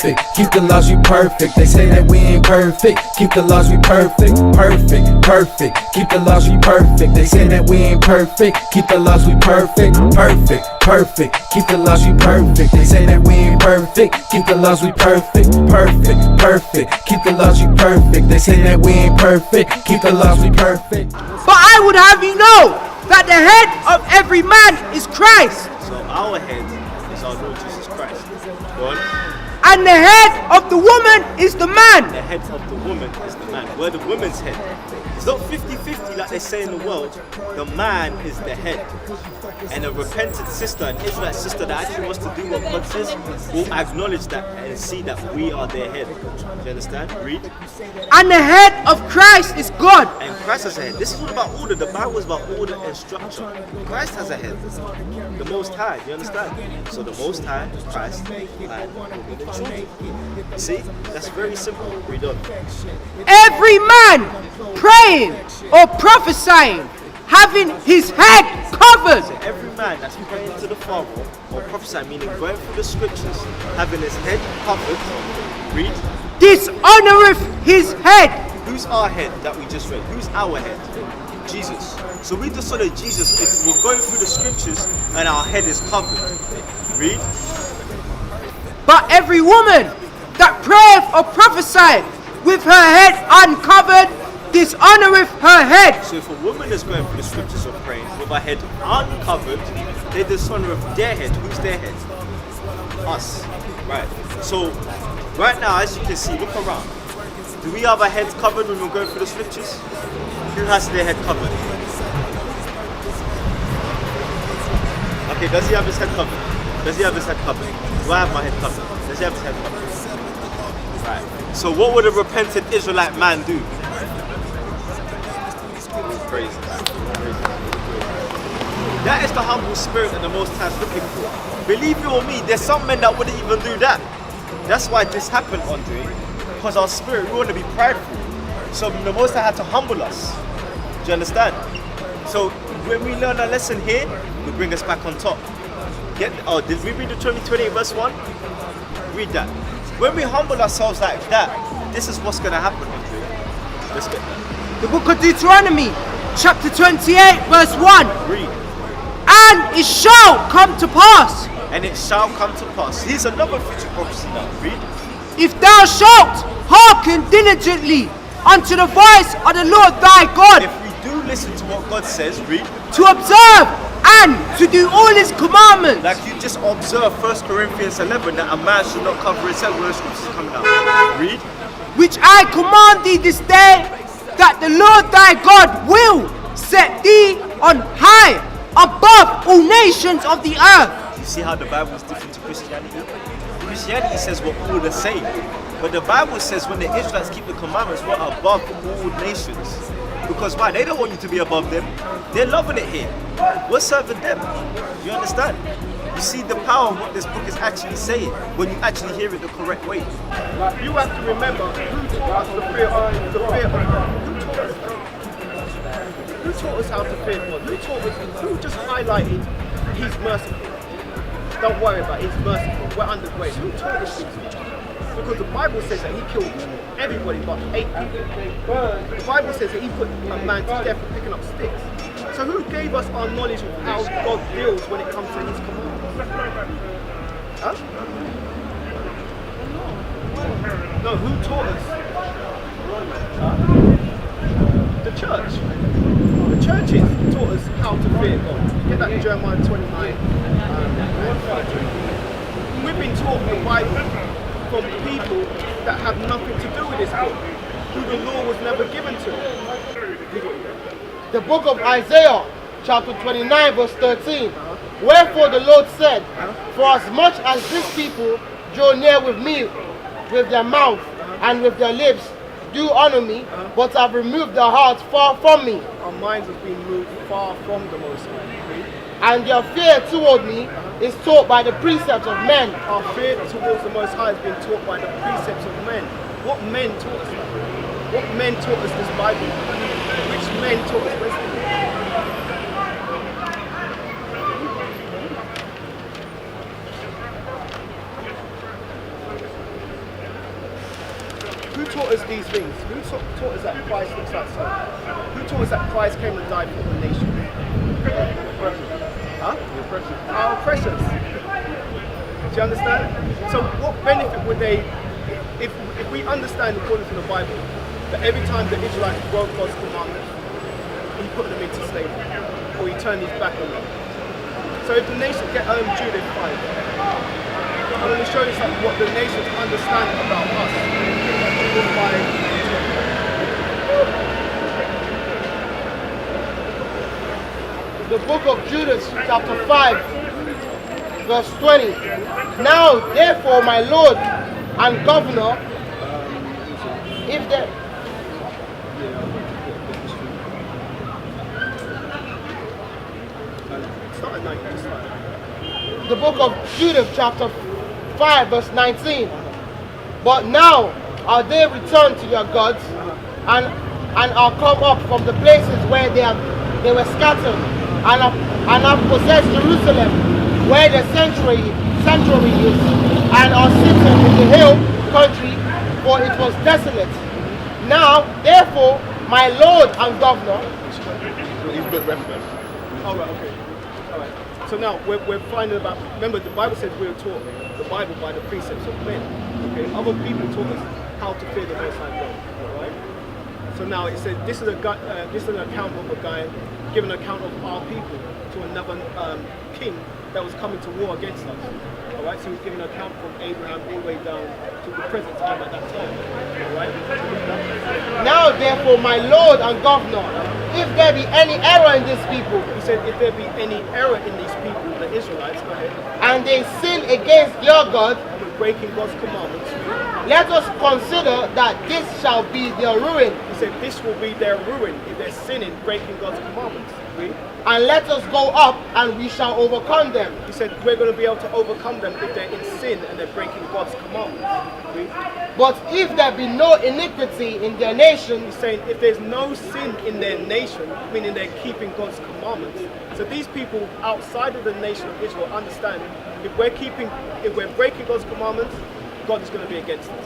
perfect. Keep the laws, we perfect. They say that we ain't perfect. Keep the laws, we perfect. Perfect, perfect. Keep the laws, we perfect. They say that we ain't perfect. Keep the laws, we perfect. Perfect, perfect. Keep the laws, we perfect. They say that we ain't perfect. Keep the laws, we perfect. Perfect, perfect. Keep the laws, we perfect. They say that we ain't perfect. Keep the laws, we perfect. But I would have you know that the head of every man is Christ. So our head is our Lord Jesus Christ. Go on. And the head of the woman is the man. The head of the woman is the man. We're the woman's head. It's not 50-50 like they say in the world. The man is the head. And a repentant sister, an Israelite sister that actually wants to do what God says, will acknowledge that and see that we are their head. Do you understand? Read. And the head of Christ is God. And Christ has a head. This is all about order. The Bible is about order and structure. Christ has a head. The Most High. Do you understand? So the Most High, Christ, man, woman, and children. See? That's very simple. Read on. Every man praying or prophesying, having his head covered. So every man that's praying to the Father or prophesying, meaning going through the scriptures, having his head covered, read. Dishonoreth his head. Who's our head that we just read? Who's our head? Jesus. So we dishonor Jesus if we're going through the scriptures and our head is covered. Read. But every woman that prayeth or prophesieth with her head uncovered dishonoreth her head. So if a woman is going through the scriptures or praying with her head uncovered, they dishonor their head. Who's their head? Us. Right. So right now, as you can see, look around. Do we have our heads covered when we're going through the scriptures? Who has their head covered? Okay, does he have his head covered? Does he have his head covered? Do I have my head covered? Does he have his head covered? Right. So what would a repentant Israelite man do? Praise. That is the humble spirit that the Most High is looking for. Believe you or me, there's some men that wouldn't even do that. That's why this happened, Andre. Because our spirit, we want to be prideful. So the Most High had to humble us. Do you understand? So when we learn a lesson here, we bring us back on top. Did we read the 28 verse 1? Read that. When we humble ourselves like that, this is what's going to happen, Andre. Let's get that. The book of Deuteronomy, chapter 28, verse 1. Read. And it shall come to pass. And it shall come to pass. Here's another future prophecy now. Read. If thou shalt hearken diligently unto the voice of the Lord thy God, If we do listen to what God says, read. to observe and to do all his commandments, Like you just observe 1 Corinthians 11 that a man should not cover his head when the scriptures are coming out. Read. which I command thee this day, that the Lord thy God will set thee on high above all nations of the earth. You see how the Bible is different to Christianity? Christianity says we're all the same. But the Bible says when the Israelites keep the commandments, we're above all nations. Because why? They don't want you to be above them. They're loving it here. We're serving them. You understand? You see the power of what this book is actually saying when you actually hear it the correct way. You have to remember who taught us the fear of God. Who taught us how to fear God? Who taught us? Who just highlighted He's merciful? Don't worry about it, He's merciful. We're under grace. Who taught us things? Because the Bible says that He killed everybody but 8 people. The Bible says that He put a man to death for picking up sticks. So who gave us our knowledge of how God deals when it comes to His commandments? Huh? No, who taught us? The church. The churches taught us how to fear God. Get that in Jeremiah 29. We've been taught the Bible from people that have nothing to do with this book, who the law was never given to. The book of Isaiah, chapter 29, verse 13. Wherefore the Lord said, for as much as this people draw near with me, with their mouth and with their lips, do honor me, but have removed their hearts far from me. Our minds have been moved far from the Most High. And their fear toward me is taught by the precepts of men. Our fear towards the Most High has been taught by the precepts of men. What men taught us that? What men taught us this Bible? Which men taught us wisdom? Who taught us these things? Who taught us that Christ looks like Son? Who taught us that Christ came and died for the nation? Huh? Our oppressors. Do you understand? So what benefit would they, if we understand according to the Bible, that every time the Israelites broke God's commandments, he put them into slavery, or he turned his back on them. So if the nation get Jude 5, I'm going to show you something what the nations understand about us. The book of Judas, chapter 5, verse 20. Now, therefore, my Lord and Governor, if there... The book of Judas, chapter 5, verse 19. But now are they returned to their gods and are come up from the places where they were scattered and have possessed Jerusalem, where the sanctuary is, and are sitting in the hill country, for it was desolate. Now, therefore, my Lord and Governor. He's good reference. All right, okay. All right. So now we're finding about. Remember, the Bible says we were taught the Bible by the precepts of men. Okay. Other people taught us how to fear the Most High God. All right. So now it says this is an account of a guy giving an account of our people to another king that was coming to war against us. Alright, so he's giving an account from Abraham all the way down to the present time at that time. Alright? Now therefore, my Lord and Governor, if there be any error in these people, He said, if there be any error in these people, the Israelites, go ahead, and they sin against their God, with breaking God's commandments, let us consider that this shall be their ruin, he said, this will be their ruin if they're sinning, breaking God's commandments. and let us go up and we shall overcome them. He said, we're going to be able to overcome them if they're in sin and they're breaking God's commandments. But if there be no iniquity in their nation, He's saying if there's no sin in their nation, meaning they're keeping God's commandments. So these people outside of the nation of Israel understand if we're breaking God's commandments, God is going to be against us.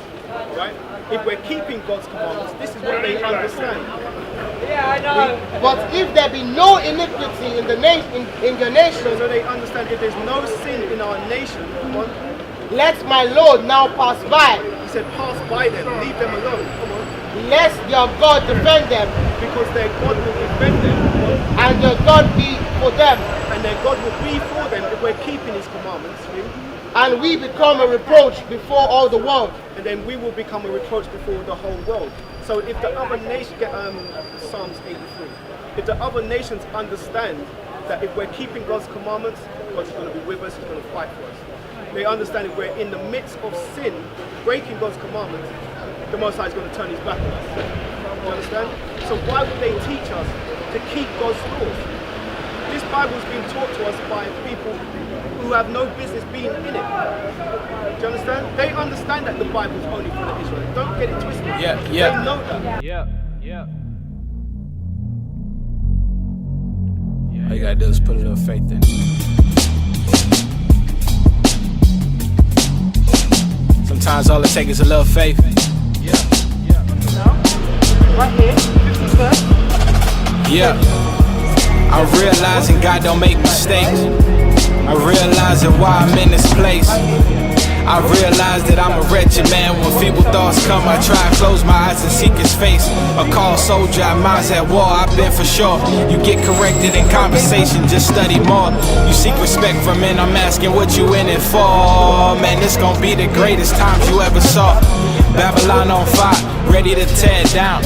Right? If we're keeping God's commandments, this is what they understand. but if there be no iniquity in the nation, So they understand if there's no sin in our nation, come on, let my Lord now pass by, he said pass by them, leave them alone, come on, lest their God defend them, because their God will defend them, come on, and their God be for them, and their God will be for them if we're keeping his commandments. and we become a reproach before all the world. And then we will become a reproach before the whole world. So if the other nation get Psalms 83, if the other nations understand that if we're keeping God's commandments, God's going to be with us, he's going to fight for us. They understand if we're in the midst of sin, breaking God's commandments, the Most High is going to turn his back on us. You understand? So why would they teach us to keep God's laws? This Bible's been taught to us by people who have no business being in it. Do you understand? They understand that the Bible's only for the Israelites. Don't get it twisted. Yeah. They know that. All you gotta do is put a little faith in it. Sometimes all it takes is a little faith. Right here, first. Yeah. I'm realizing God don't make mistakes. I realizing why I'm in this place. I realize that I'm a wretched man. When feeble thoughts come, I try to close my eyes and seek his face. A called soldier, I'm minds at war, I've been for sure. You get corrected in conversation, just study more. You seek respect from men, I'm asking what you in it for. Man, this gon' be the greatest times you ever saw. Babylon on fire, ready to tear it down.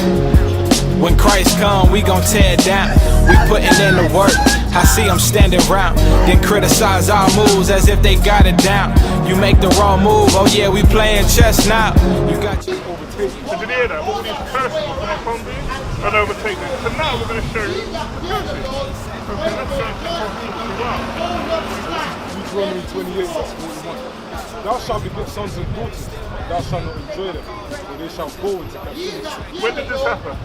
When Christ come, we gon' tear it down. We putting in the work, I see them standing round. Then criticize our moves as if they got it down. You make the wrong move, oh yeah, we playing chess now. You got your overtake. So did you hear that? All these curses are going to come in and overtake them. So now we're going to show you the curses. So let's Deuteronomy 28, verse 41. Thou shalt beget sons and daughters, thou shalt not enjoy them, for they shall go into captivity. when did this happen?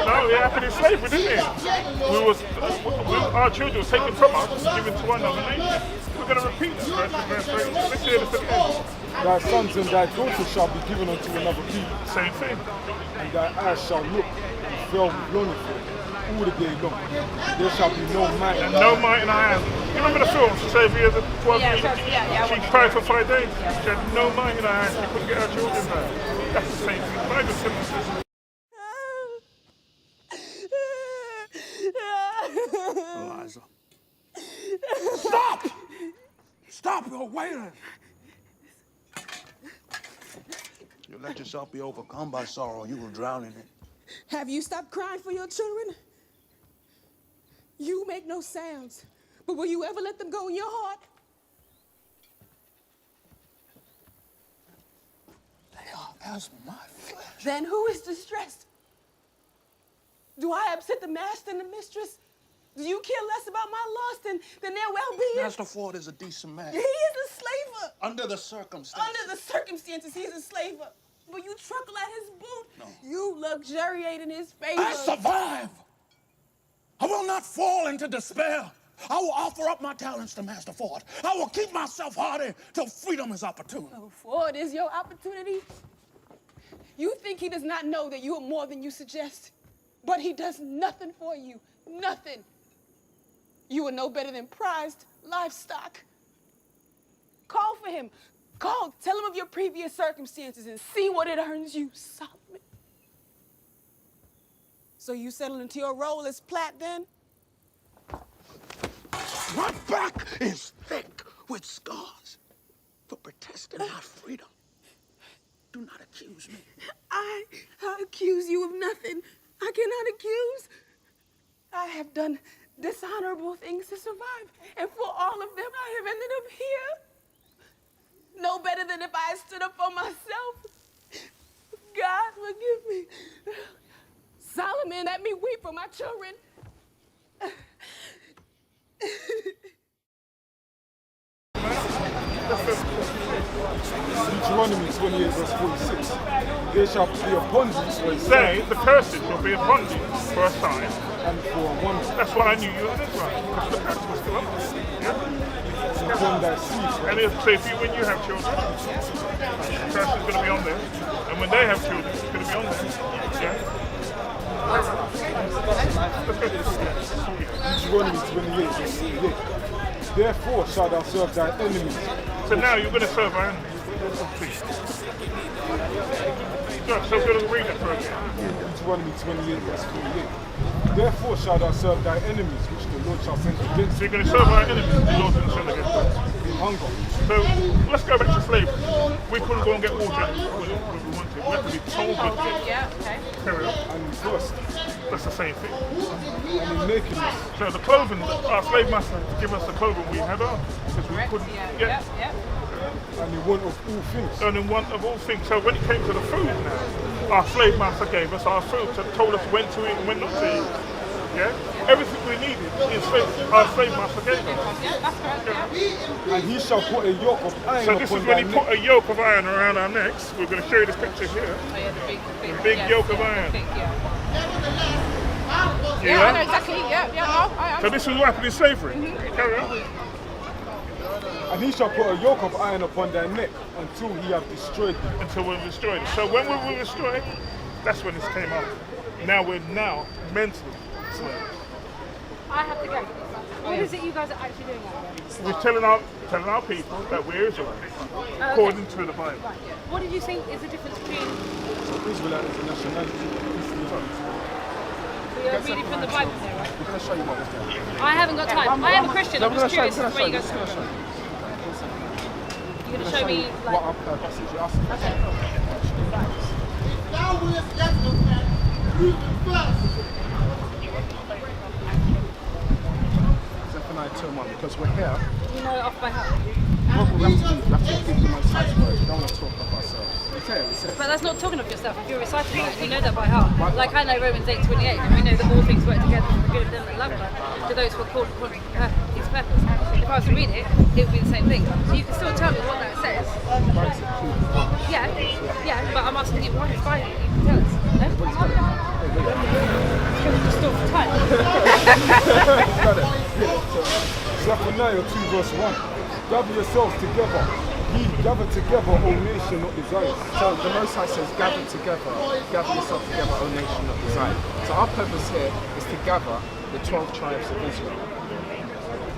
No, it happened in slavery, didn't it? Our children were taken from us, given to another nation. We're going to repeat that verse in verse 8. Let's hear this again. Thy sons and thy daughters shall be given unto another people, Same thing. and thy eyes shall look and fell with longing for it all the day long. There shall be no might. And no might in our hand. You remember the film, Saviour, the 12 Yeah, years? yeah, She cried for 5 days. She had no might in her hand. She couldn't get her children back. That's the same thing. The Bible says Eliza. Stop! Stop your wailing. You let yourself be overcome by sorrow, you will drown in it. Have you stopped crying for your children? You make no sounds, but will you ever let them go in your heart? They are as my flesh. Then who is distressed? Do I upset the master and the mistress? Do you care less about my loss than their well-being? Master Ford is a decent man. He is a slaver. Under the circumstances. Under the circumstances, he's a slaver. But you truckle at his boot. No. You luxuriate in his favor. I survive. I will not fall into despair. I will offer up my talents to Master Ford. I will keep myself hardy till freedom is opportune. Oh, Ford is your opportunity. You think he does not know that you are more than you suggest, but he does nothing for you. Nothing. You are no better than prized livestock. Call for him. Call. Tell him of your previous circumstances and see what it earns you, Solomon. So you settle into your role as Platt then? My back is thick with scars for protesting my freedom. Do not accuse me. I accuse you of nothing. I cannot accuse. I have done dishonorable things to survive, and for all of them, I have ended up here. No better than if I had stood up for myself. God, forgive me. Solomon, let me weep for my children. Deuteronomy 28 verse 46. There shall be upon thee for a say sign the curses will be upon you for a sign. and for a wonder That's why I knew you were an Israelite, because the curse was still up there. Yeah? upon thy seed. And it'll say if you, when you have children, the curse is going to be on them. And when they have children, it's going to be on them. Yeah? Deuteronomy 28 verse 48. Therefore shalt thou serve thy enemies. So now you're going to serve our enemies. Please. So we're going to read that for again. Deuteronomy 28 verse 48. Therefore shalt thou serve thy enemies, which the Lord shall send against So thee you're going to serve our enemies, the Lord's going to send against us. in hunger. So let's go back to slavery. We couldn't go and get water when we wanted. We had to be told to get. Yeah, okay. Carry on. And in thirst, That's the same thing. and in nakedness, So the clothing, our slave master had to give us the clothing we had on. Because we couldn't Yeah. and in want of all things. and in one of all things. So when it came to the food now, our slave master gave us our food, so told us when to eat and when not to eat. Yeah? Everything we needed, our slave master gave us. Yeah, that's correct, yeah. And he shall put a yoke of iron So this upon is thy when he neck. put a yoke of iron around our necks. We're going to show you this picture here. Oh, yeah, the big yes, yoke of yeah, iron. big, yeah. You Yeah, know? I know exactly. Yeah, no, I am. So this is what happened in slavery. Carry on. And he shall put a yoke of iron upon thy neck until he have destroyed thee. Until we're destroyed. So when we were destroyed, that's when this came out. Now we're mentally slaves. I have to go. What is it you guys are actually doing out there? We're telling our people that we're Israelites, according to the Bible. Right. What did you think is the difference between Israelite is a nationality. we are reading from the Bible there, right? We're going to show you what it's doing. I haven't got time. I am a Christian. I'm just curious where you guys come from. You're going to show me like. What our purpose is. You're asking for Thou willest yet of man, prove him first. Zephaniah 2:1, because we're here. You know it off by heart. What we have to do, we have to give the Most High's word. We don't want to talk of ourselves. It says. But that's not talking of yourself. If you're reciting it, you know that by heart. Like I know Romans 8:28, and we know that all things work together for the good of them that love God, to those who are called according to His purpose. If I was to read it, it would be the same thing. So you can still tell me what that says. Yeah, but I'm asking you, what is Bible? You can tell us. No? It's going to just stop for time. Zephaniah 2 verse 1. Gather yourselves together, Ye gather together, O nation not desired. So the Most High says, gather together, gather yourself together, O nation not desired. So our purpose here is to gather the 12 tribes of Israel.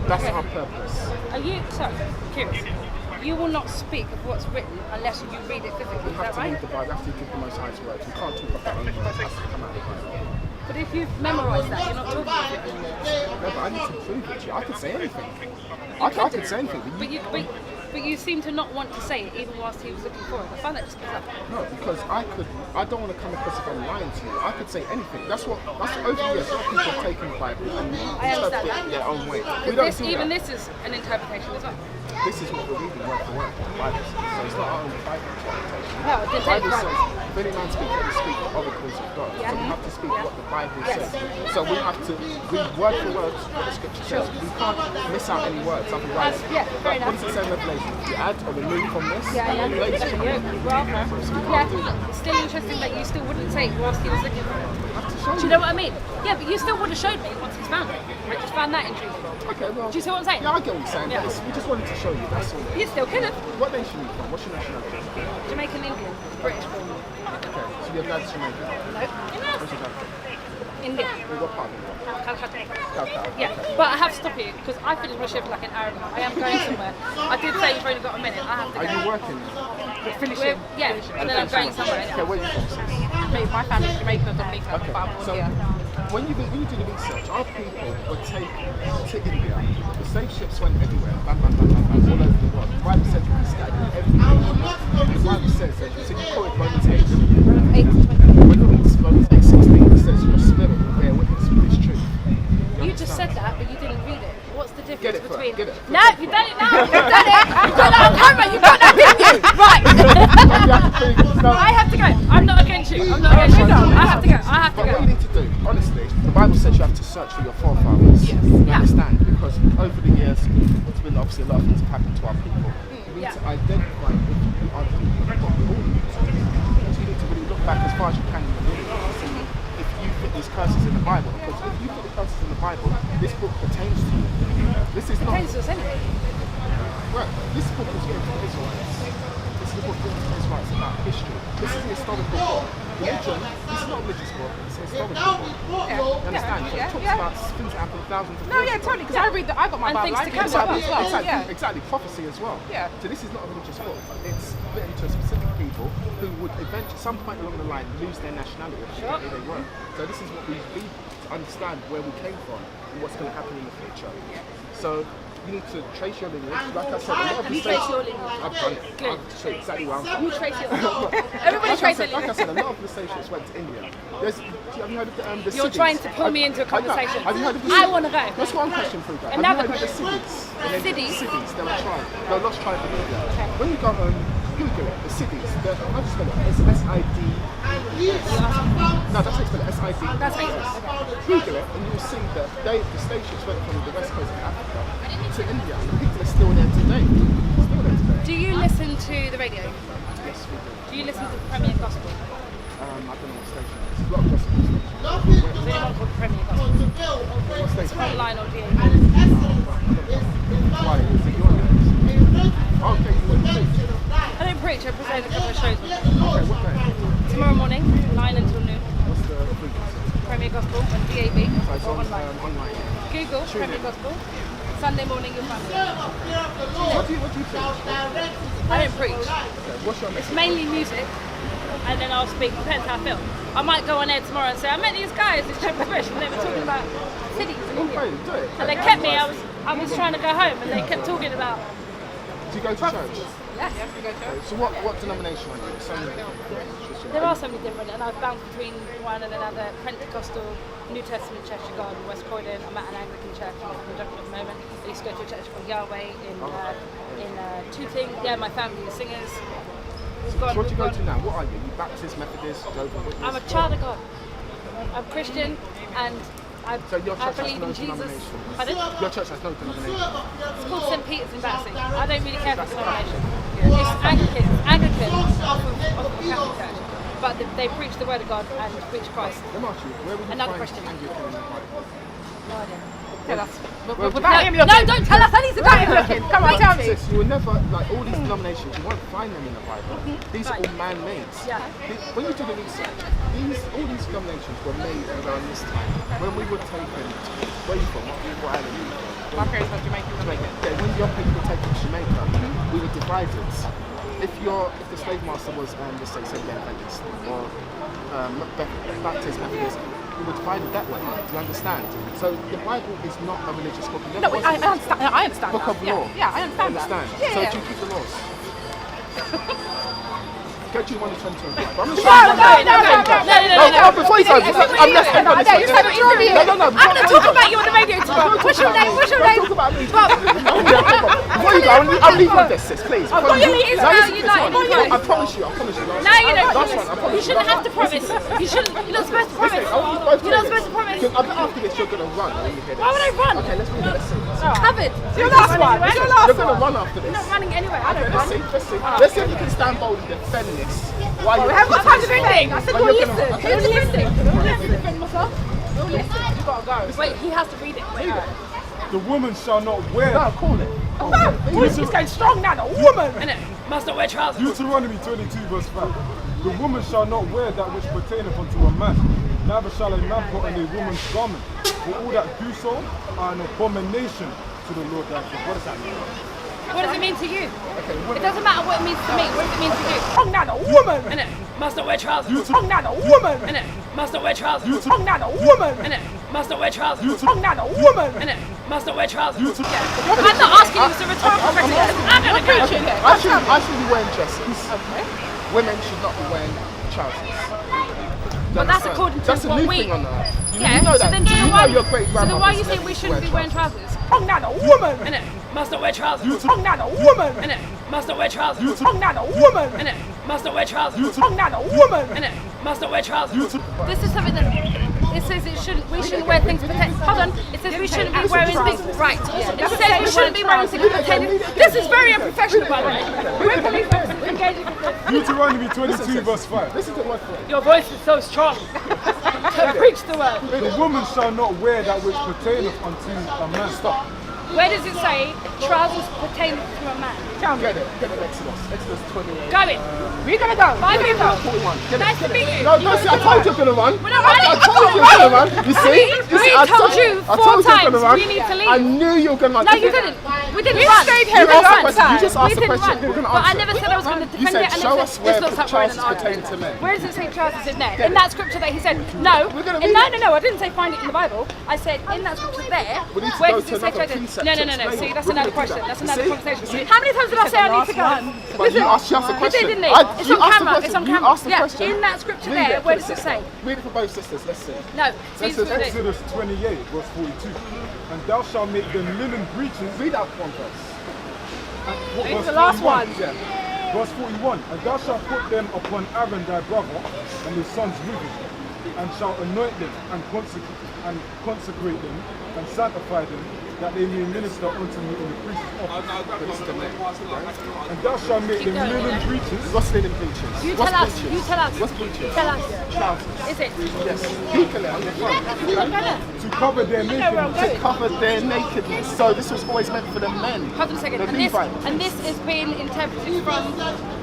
That's our purpose. Are you, sorry, curious, you will not speak of what's written unless you read it physically, We is have that to read right? the Bible, we have to give the Most High's words. We can't talk about our own words, it has to come out of the Bible. But if you've memorised that, you're not talking of it anymore. No, but I need to prove it to you. I could say anything. I could say anything. But you seem to not want to say it even whilst he was looking for it. I find that just bizarre. No, because I don't want to come across if I'm lying to you. I could say anything. That's over the years, a lot of people have taken the Bible and interpreted it their own way. We don't do Even that. this is an interpretation as well. This is what we're reading word for word. The Bible says. So it's not our own Bible interpretation. No, it The didn't say Bible it says, right. if any man speak, let him speak the oracles of God. So we have to speak what the Bible says. So we have to read word for word what the scripture says. We can't miss out any words, otherwise. Fair enough. What does it say in Revelation? If you add or remove from this, Yeah. place from it. Well, yeah. It's still interesting that you still wouldn't say it whilst he was looking for it. Do you know what I mean? Yeah, but you still would have showed me once he's found it. I just found that intriguing. Okay, well. Do you see what I'm saying? Yeah, I get what you're saying. Yeah. But we just wanted to show you, that's all. You still could have. What nation are you from? What's your nationality? Jamaican Indian. British born. Okay, so your dad's Jamaican. No. What's your dad from? Indian. What part of it? Calcutta. Calcutta. Yeah, but I have to stop you because I finished my shift like an hour ago. I am going somewhere. I did say you've only got a minute. I have to go. Are you working? Finishing. Yeah, and then I'm going somewhere. Okay, where are you from? My family's Jamaican, Dominica, Okay, but I'm born so here. when you do the research, our people were taken to India. The slave ships went everywhere, bam, bam, bam, bam, bam, all over the world. The Bible said to be scattered everywhere. The Bible says that, so you quote Romans 8. When Romans 8:16, it says your spirit will bear witness with this truth. You just said that, but you didn't read it. What's the difference Get it between? Get it. No, you've done it now. You've done it. You've got that on camera. You've got that with you. Right. I have to go. I'm not against you. I'm not against you. I have to go. I have to But what go. you need to do, honestly, the Bible says you have to search for your forefathers. Yes. You understand? Because over the years, there's been obviously a lot of things have happened to our people. We need to identify who are the people that God called you to. So you need to really look back as far as you can in the Bible to see if you fit these curses in the Bible. Because if you fit the curses in the Bible, this book pertains to you. This is not. Pertains to us anyway. Well, this book is written for Israelites. This is a book written for Israelites about history. This is a historical book. Religion, this is not a religious book, it's a historical book. You understand? So it talks about things that happened thousands of years ago. Totally, because I got my And Bible, things I to read come the Bible as well. as well. Exactly, prophecy as well. Yeah. So this is not a religious book. It's written to specific people who would eventually, some point along the line, lose their nationality, which they were. So this is what we read to understand where we came from and what's going to happen in the future. So you need to trace your lineage. Like I said, a lot of You trace your lineage. I've done it. Good. I've shown exactly where I'm from. You trace your lineage. Everybody trace their Like I lineage. said, a lot of the slave ships went to India. Have you heard of the You're cities? trying to pull me into a conversation. Have you heard of the I cities? want to go. That's one question for you guys. Another Have you heard of the cities? And then Cities? Cities, they're a tribe. They're a lost tribe in India. When you go home, Google it, the cities. How do you spell it? S-I-D. No, that's how you spell it. S-I-D. That's how you spell it. Google it and you'll see that the slave ships went from the west coast of Africa to India. And people are still there today. Still there today. Do you listen to the radio? Yes, we do. Do you listen to Premier Gospel? I don't know what station it is. It's a lot of gospel stations. Is anyone called Premier Gospel? What station? Online or DA? Why? Is it your name? Okay, you want to preach? I don't preach, I present a couple of shows with them. Okay, what day? Tomorrow morning, 9 until noon. What's the frequency? Premier Gospel on DAB So it's or on, online. online. Google Tune Premier in. Gospel. Sunday morning you'll find it. What do you preach? I don't preach. Okay, what's your It's message? mainly music, and then I'll speak. Depends how I feel. I might go on air tomorrow and say I met these guys. It's Chapel Fresh, and they were talking about cities in India. Okay, do it. So they kept me. I was trying to go home, and they kept talking about. Do you go to church? Yes, we go to church. So what denomination are you? So many different. There are so many different, and I've bounced between one and another. Pentecostal, New Testament Church of God in West Croydon. I'm at an Anglican church in Kentucky at the moment. I used to go to a church called Yahweh in Tooting. Yeah, my family is singers. So what do you go to now? What are you? You Baptist, Methodist, Jehovah's Witness? I'm a child of God. I'm Christian, and So your I church has believe no in Jesus. denomination? Pardon? Your church has no denomination? It's called St. Peter's in Battersea. I don't really care for denomination. It's Anglican off of the Catholic Church. But they preach the word of God and preach Christ. Let me ask you, where would you Another find question. Anglican in the Bible? No idea. Tell us. Without him looking. No, don't tell us. I need to go him looking. Come on, tell me. Sis, you will never, like all these denominations, you won't find them in the Bible. These are all man-made. Yeah. When you do the research, all these denominations were made around this time when we were taken where you from? What island are you from? My parents are Jamaican. Yeah, when your people were taken to Jamaica, we were divided. If the slave master was let's say Seventh-day Adventist or Baptist, Methodist, we were divided that way. You understand? So the Bible is not a religious book. No, I understand. I understand. Book of law. Yeah, I understand. Yeah, so do you keep the laws? Go to 1 to 2025. I'm just no. Before you go, I'm not saying that. No. I'm going to talk about you on the radio tomorrow. What's your name? Talk about me. Before you go, I'll leave you with this, sis, please. I promise you. No, you don't. You shouldn't have to promise. You're not supposed to promise. You're not supposed to promise. After this, you're going to run. Why would I run? Okay, let's read it. Let's see. Covered. Your last one. You're going to run after this. I'm not running anyway. I don't run. Let's see if you can stand boldly defend this. We haven't got time to do anything. I said we'll listen. We'll listen. Defend myself. We'll listen. You gotta go. Wait, he has to read it. Wait. The woman shall not wear. No, call it. He's getting strong now. The woman. Must not wear trousers. Deuteronomy 22 verse 5. The woman shall not wear that which pertaineth unto a man, neither shall a man put on a woman's garment. For all that do so are an abomination to the Lord thy God. What does that mean? What does it mean to you? It doesn't matter what it means to me. What does it mean to you? Strong now. The woman. Must not wear trousers. Strong now. The woman. Must not wear trousers. Strong now. The woman. Must not wear trousers. Strong now. The woman. Must not wear trousers. I'm not asking you. It's a rhetorical question. I'm not preaching here. I should be wearing dresses. Women should not be wearing trousers. But that's according to that's what a new we. thing on that. Yeah. You know So that. then, You know your great so then why you grandmother say we shouldn't be wearing trousers? Strong now. The woman. Must not wear trousers. Strong now. The woman. Must not wear trousers. Strong now. The woman. Must not wear trousers. Strong now. The woman. Must not wear trousers. This is something that it says we shouldn't wear things protected. Hold on, it says we shouldn't be wearing things. Right. It says we shouldn't be wearing things protected. This is very unprofessional, by the way. We're believers engaging with this. Deuteronomy 22 verse 5. Listen to what Your voice is so strong. To preach the word. The woman shall not wear that which pertaineth unto a man. Stop. Where does it say trousers pertain to a man? Get it Exodus 28. Go in. We're gonna go. 5 people. 41. Nice to meet you. No, see, I told you you're gonna run. We're not running. I told you you're gonna run. You see? We told you 4 times we need to leave. I knew you were gonna run. No, you didn't. We didn't run. stayed here You a long asked the question. time. You just We asked the didn't question. run. We're gonna But I answer. never said I was going to You defend said it. I show never us said where it's not the something we're trousers an pertain argument. to men. Where does it say trousers in there? In that scripture there, he said no. We're gonna And read it. no, I didn't say find it in the Bible. I said in that scripture there. We need to Where go does to it say another trousers? precept No. to explain See, it. that's We're another gonna do question. that. That's another See? conversation. How many times did I say I need to go? But you asked the He question. did, didn't he? It's You on asked the camera. question. It's on You camera. asked the Yeah. question. In that scripture Read there, it. where does it say? Read it for both sisters. Let's see. No. Please read it. Exodus 28 verse 42. And thou shalt make them linen breeches. Read out one verse. Verse the last 41. one. Yeah. Verse 41. And thou shalt put them upon Aaron thy brother and his sons with him, and shalt anoint them and consecrate them and sanctify them, that they may minister unto me in the priest's office. And thou shalt make them linen breeches. What's linen breeches? You What's tell us. breeches? You tell us. What's breeches? Tell us. Trousers. Is it? Yes. Google it on your phone. To cover their nakedness. To cover their nakedness. So this was always meant for the men. Hold on a second. The Levites. And this is being interpreted from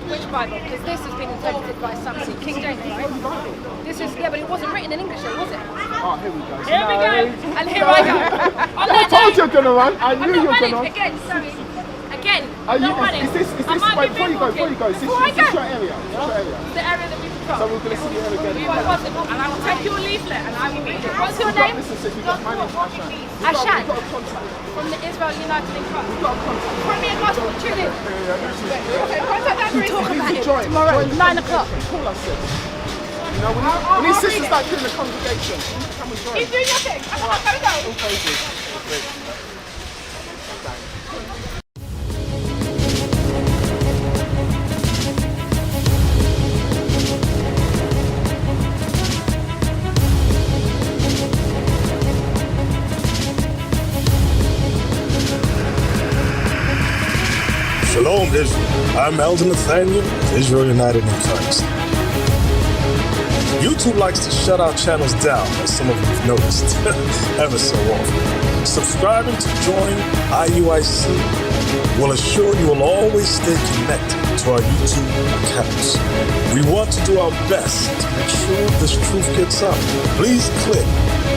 which Bible? Because this has been interpreted by some King James, right? This is but it wasn't written in English, though, was it? Oh, here we go. Here we go. And here I go. On I that told note, you you're gonna run. I I'm knew not you were running gonna run. again. Sorry. Again. Are you, not running. is this I might wait, be before you go, is this Before I your go. area? What's your area? The area that we control. So we're gonna see you here again. And I will take your leaflet and I will read it. What's your name? Listen, sis, we've got my name's Ashan. Ashan. We've got a contact. From the Israel United in Christ. We've got a contact. From me and Gospel, tune in. We'll talk about it join. tomorrow, Join the 9 o'clock. Call us, sis. You know, when these sisters start doing the congregation, come and join. Keep doing your thing. I gotta go. All praises. Shalom, Israel. I'm Elder Nathaniel of Israel United in Christ. YouTube likes to shut our channels down, as some of you have noticed, ever so often. Subscribing to join IUIC will assure you will always stay connected to our YouTube accounts. We want to do our best to make sure this truth gets out. Please click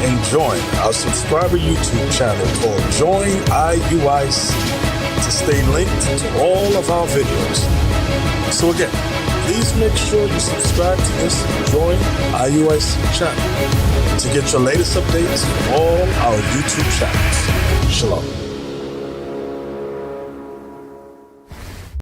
and join our subscriber YouTube channel called Join IUIC to stay linked to all of our videos. So again, please make sure you subscribe to this Join IUIC channel to get your latest updates from all our YouTube channels. Shalom.